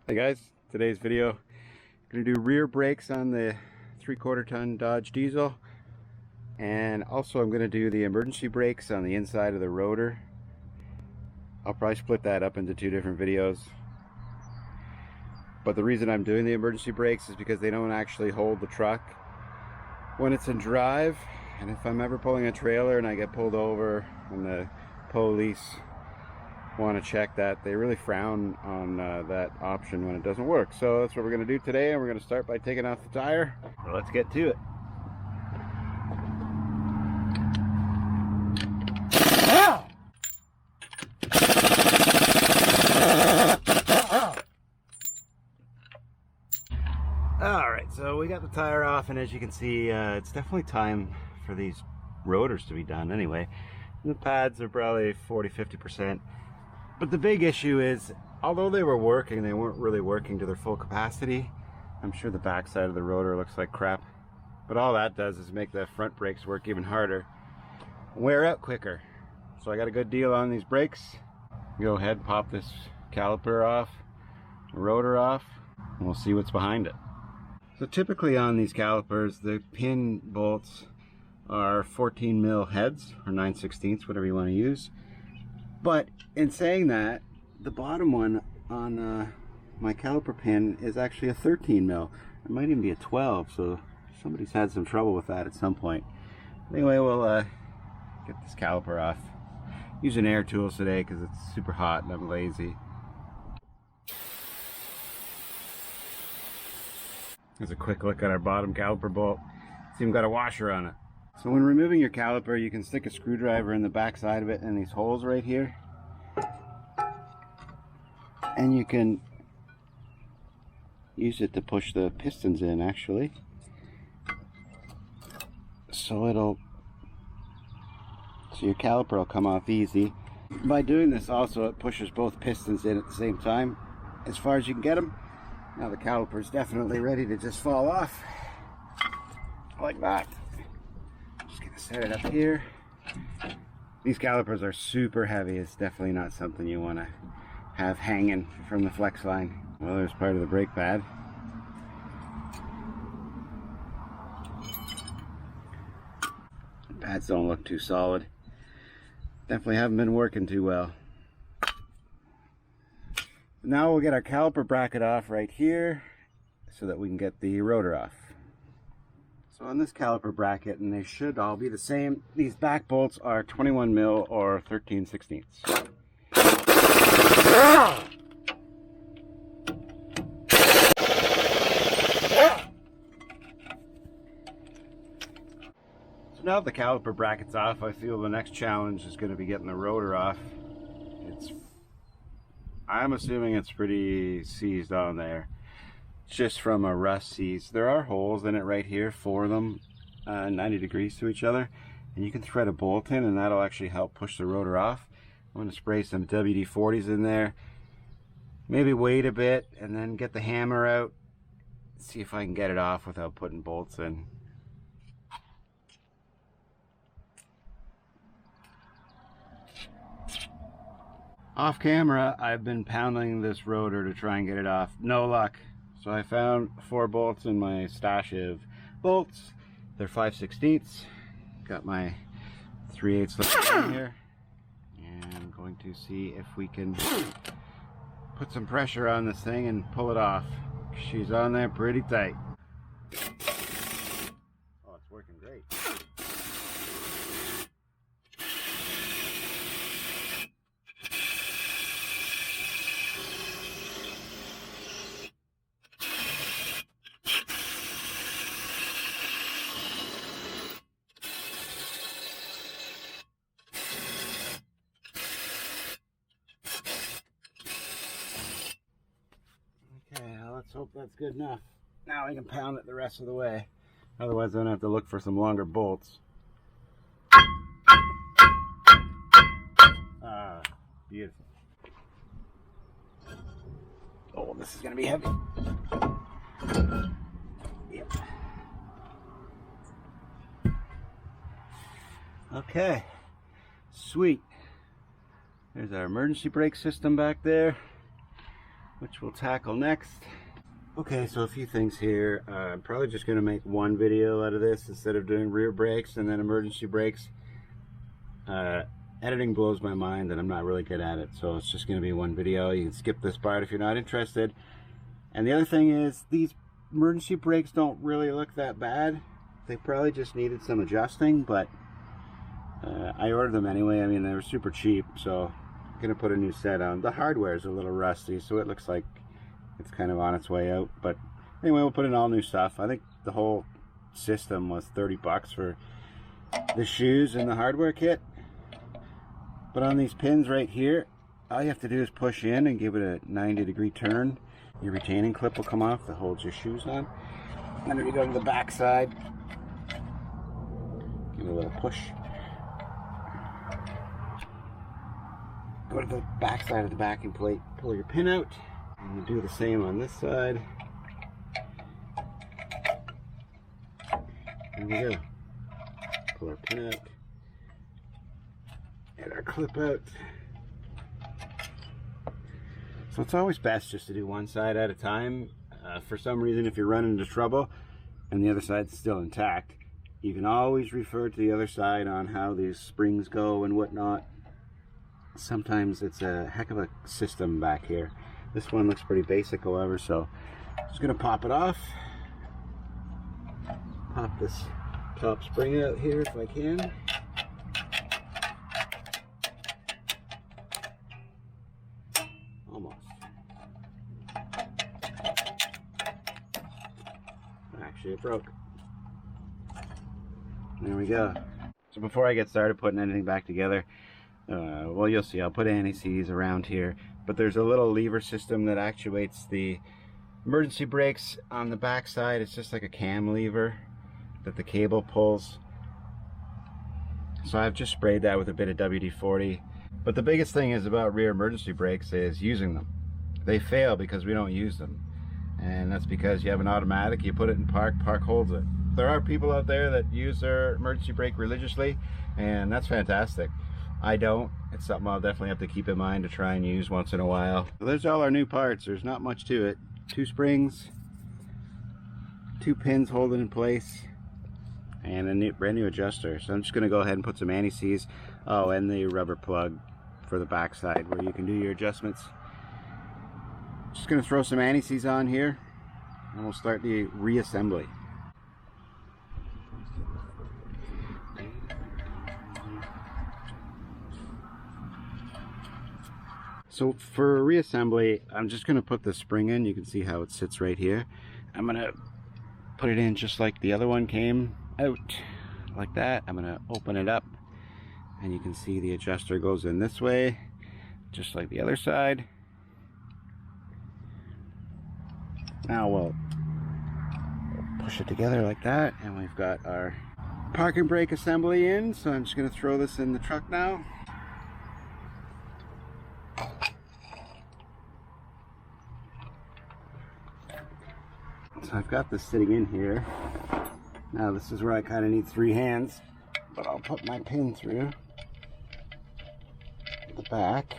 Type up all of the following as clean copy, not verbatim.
Hey guys, today's video, I'm going to do rear brakes on the 3/4 ton Dodge diesel, and also I'm going to do the emergency brakes on the inside of the rotor. I'll probably split that up into two different videos, but the reason I'm doing the emergency brakes is because they don't actually hold the truck when it's in drive, and if I'm ever pulling a trailer and I get pulled over and the police want to check that, they really frown on that option when it doesn't work. So that's what we're going to do today, and we're going to start by taking off the tire. So let's get to it. Alright, so we got the tire off, and as you can see, it's definitely time for these rotors to be done anyway. And the pads are probably 40-50%. But the big issue is, although they were working, they weren't really working to their full capacity. I'm sure the back side of the rotor looks like crap, but all that does is make the front brakes work even harder, wear out quicker. So I got a good deal on these brakes. Go ahead, pop this caliper off, rotor off, and we'll see what's behind it. So typically on these calipers, the pin bolts are 14 mil heads, or 9/16, whatever you want to use. But in saying that, the bottom one on my caliper pin is actually a 13 mil. It might even be a 12, so somebody's had some trouble with that at some point. Anyway, we'll get this caliper off. Using air tools today because it's super hot and I'm lazy. Here's a quick look at our bottom caliper bolt. It's even got a washer on it. So when removing your caliper, you can stick a screwdriver in the back side of it in these holes right here. And you can use it to push the pistons in, actually. So your caliper will come off easy. By doing this also, it pushes both pistons in at the same time, as far as you can get them. Now the caliper is definitely ready to just fall off, like that. Just gonna set it up here. These calipers are super heavy. It's definitely not something you want to have hanging from the flex line. Well, there's part of the brake pad. The pads don't look too solid. Definitely haven't been working too well. Now we'll get our caliper bracket off right here so that we can get the rotor off. So on this caliper bracket, and they should all be the same, these back bolts are 21 mil or 13/16. So now that the caliper bracket's off, I feel the next challenge is going to be getting the rotor off. I'm assuming it's pretty seized on there, just from a rust seize. There are holes in it right here, 4 of them, 90 degrees to each other, and you can thread a bolt in and that'll actually help push the rotor off. I'm going to spray some WD-40s in there, maybe wait a bit and then get the hammer out, see if I can get it off without putting bolts in. Off camera, I've been pounding this rotor to try and get it off. No luck. So I found 4 bolts in my stash of bolts. They're 5/16. Got my 3/8 left in here. And I'm going to see if we can put some pressure on this thing and pull it off. She's on there pretty tight. Oh, it's working great. Let's hope that's good enough. Now I can pound it the rest of the way. Otherwise I'm going to have to look for some longer bolts. Ah, beautiful. Oh, this is going to be heavy. Yep. Okay. Sweet. There's our emergency brake system back there. which we'll tackle next. Okay, so a few things here. I'm probably just going to make one video out of this instead of doing rear brakes and then emergency brakes. Editing blows my mind and I'm not really good at it, so it's just going to be one video. You can skip this part if you're not interested. And the other thing is, these emergency brakes don't really look that bad. They probably just needed some adjusting, but I ordered them anyway. I mean, they were super cheap, so I'm going to put a new set on. The hardware is a little rusty, so it looks like it's kind of on its way out. But anyway, we'll put in all new stuff. I think the whole system was 30 bucks for the shoes and the hardware kit. But on these pins right here, all you have to do is push in and give it a 90-degree turn. Your retaining clip will come off that holds your shoes on. And then you go to the back side, give it a little push. Go to the back side of the backing plate, pull your pin out, and you do the same on this side. There we go. Pull our pin out. Get our clip out. So it's always best just to do one side at a time. For some reason, if you're running into trouble and the other side's still intact, you can always refer to the other side on how these springs go and whatnot. Sometimes it's a heck of a system back here. This one looks pretty basic, however, so I'm just gonna pop it off. Pop this top spring out here if I can. Almost. Actually, it broke. There we go. So before I get started putting anything back together, well, you'll see, I'll put anti-seize around here, but there's a little lever system that actuates the emergency brakes on the back side. It's just like a cam lever that the cable pulls. So I've just sprayed that with a bit of WD-40. But the biggest thing is about rear emergency brakes is using them. They fail because we don't use them. And that's because you have an automatic, you put it in park, park holds it. There are people out there that use their emergency brake religiously, and that's fantastic. I don't. It's something I'll definitely have to keep in mind to try and use once in a while. So there's all our new parts. There's not much to it. 2 springs, 2 pins holding in place, and a brand new adjuster. So I'm just going to go ahead and put some anti-seize. Oh, and the rubber plug for the back side where you can do your adjustments. Just going to throw some anti-seize on here, and we'll start the reassembly. So for reassembly, I'm just going to put the spring in. You can see how it sits right here. I'm going to put it in just like the other one came out, like that. I'm going to open it up, and you can see the adjuster goes in this way, just like the other side. Now we'll push it together like that, and we've got our parking brake assembly in. So I'm just going to throw this in the truck now. So I've got this sitting in here. Now this is where I kind of need 3 hands, but I'll put my pin through the back.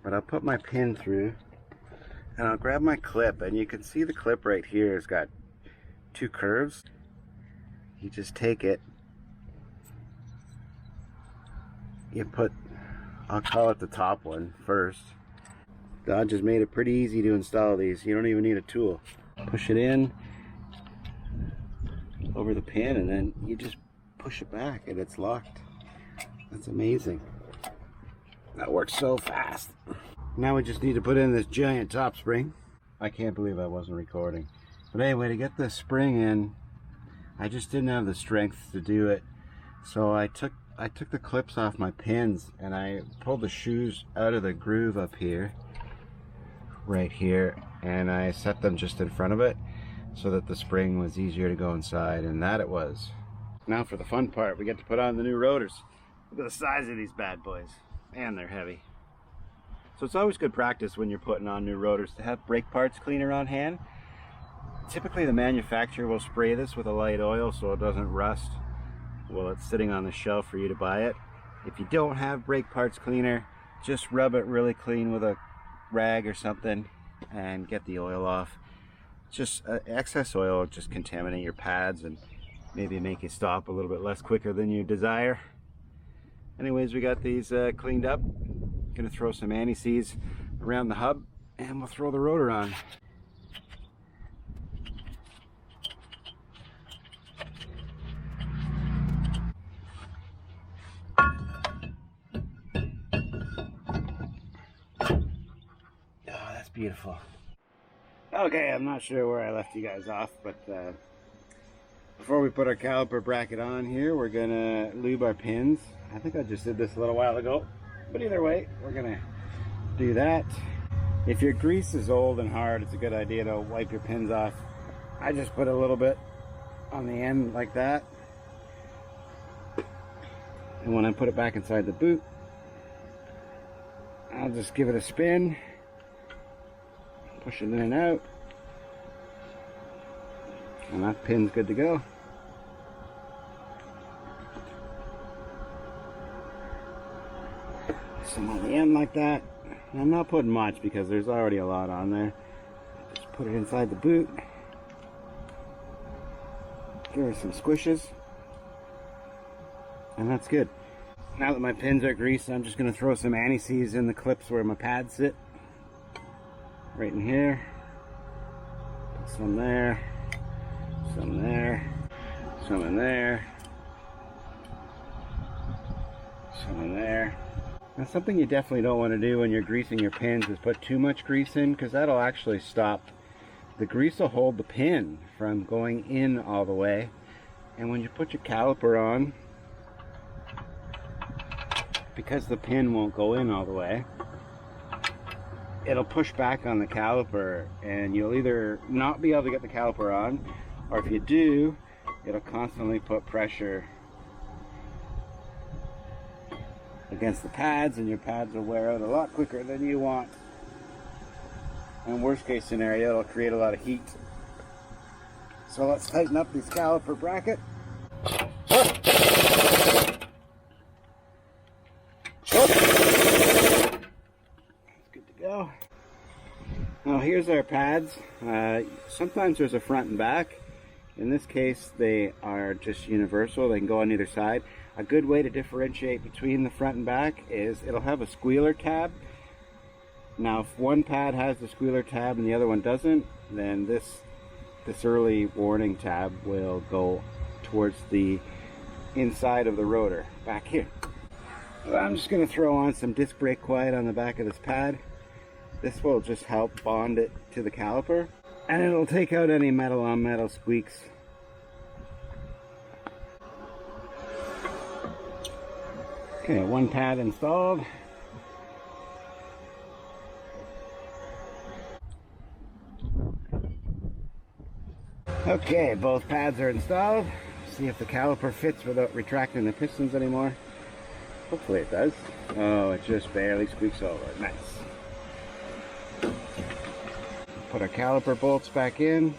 But I'll put my pin through, and I'll grab my clip, and you can see the clip right here has got 2 curves. You just take it, you put, I'll call it the top one first. Dodge has made it pretty easy to install these. You don't even need a tool. Push it in over the pin, and then you just push it back and it's locked. That's amazing. That works so fast. Now we just need to put in this giant top spring. I can't believe I wasn't recording. But anyway, to get this spring in, I just didn't have the strength to do it. So I took the clips off my pins, and I pulled the shoes out of the groove up here, right here, and I set them just in front of it so that the spring was easier to go inside, and that it was. Now for the fun part, we get to put on the new rotors. Look at the size of these bad boys. And they're heavy. So it's always good practice when you're putting on new rotors to have brake parts cleaner on hand. Typically the manufacturer will spray this with a light oil so it doesn't rust while it's sitting on the shelf for you to buy it. If you don't have brake parts cleaner, just rub it really clean with a rag or something and get the oil off. Just excess oil will just contaminate your pads and maybe make you stop a little bit less quicker than you desire. Anyways, we got these cleaned up. Gonna throw some anti-seize around the hub and we'll throw the rotor on. Oh, that's beautiful. Okay, I'm not sure where I left you guys off, but before we put our caliper bracket on here, we're gonna lube our pins. I think I just did this a little while ago, but either way, we're gonna do that. If your grease is old and hard, it's a good idea to wipe your pins off. I just put a little bit on the end like that, and when I put it back inside the boot, I'll just give it a spin, push it in and out, and that pin's good to go. Some on the end like that. And I'm not putting much because there's already a lot on there. Just put it inside the boot. Give her some squishes. And that's good. Now that my pins are greased, I'm just going to throw some anti-seize in the clips where my pads sit. Right in here. Put some there. Some there. Some in there. Some in there. Now, something you definitely don't want to do when you're greasing your pins is put too much grease in, because that'll actually stop. The grease will hold the pin from going in all the way. And when you put your caliper on, because the pin won't go in all the way, it'll push back on the caliper, and you'll either not be able to get the caliper on, or if you do, it'll constantly put pressure against the pads, and your pads will wear out a lot quicker than you want. And worst case scenario, it'll create a lot of heat. So let's tighten up this caliper bracket. It's good to go. Now here's our pads. Sometimes there's a front and back. In this case, they are just universal. They can go on either side. A good way to differentiate between the front and back is it'll have a squealer tab. Now, if one pad has the squealer tab and the other one doesn't, then this early warning tab will go towards the inside of the rotor, back here. So I'm just going to throw on some disc brake quiet on the back of this pad. This will just help bond it to the caliper, and it'll take out any metal on metal squeaks. Okay, one pad installed. Okay, both pads are installed. See if the caliper fits without retracting the pistons anymore. Hopefully it does. Oh, it just barely squeaks over. Nice. Put our caliper bolts back in.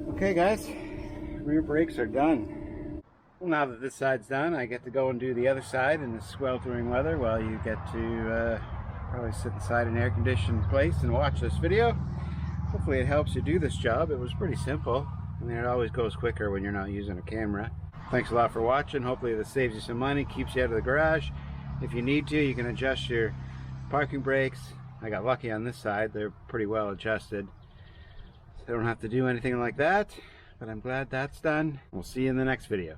Okay guys, rear brakes are done. Well, now that this side's done, I get to go and do the other side in this sweltering weather while you get to probably sit inside an air-conditioned place and watch this video. Hopefully it helps you do this job. It was pretty simple. I mean, it always goes quicker when you're not using a camera. Thanks a lot for watching. Hopefully this saves you some money, keeps you out of the garage. If you need to, you can adjust your parking brakes. I got lucky on this side. They're pretty well adjusted. I don't have to do anything like that, but I'm glad that's done. We'll see you in the next video.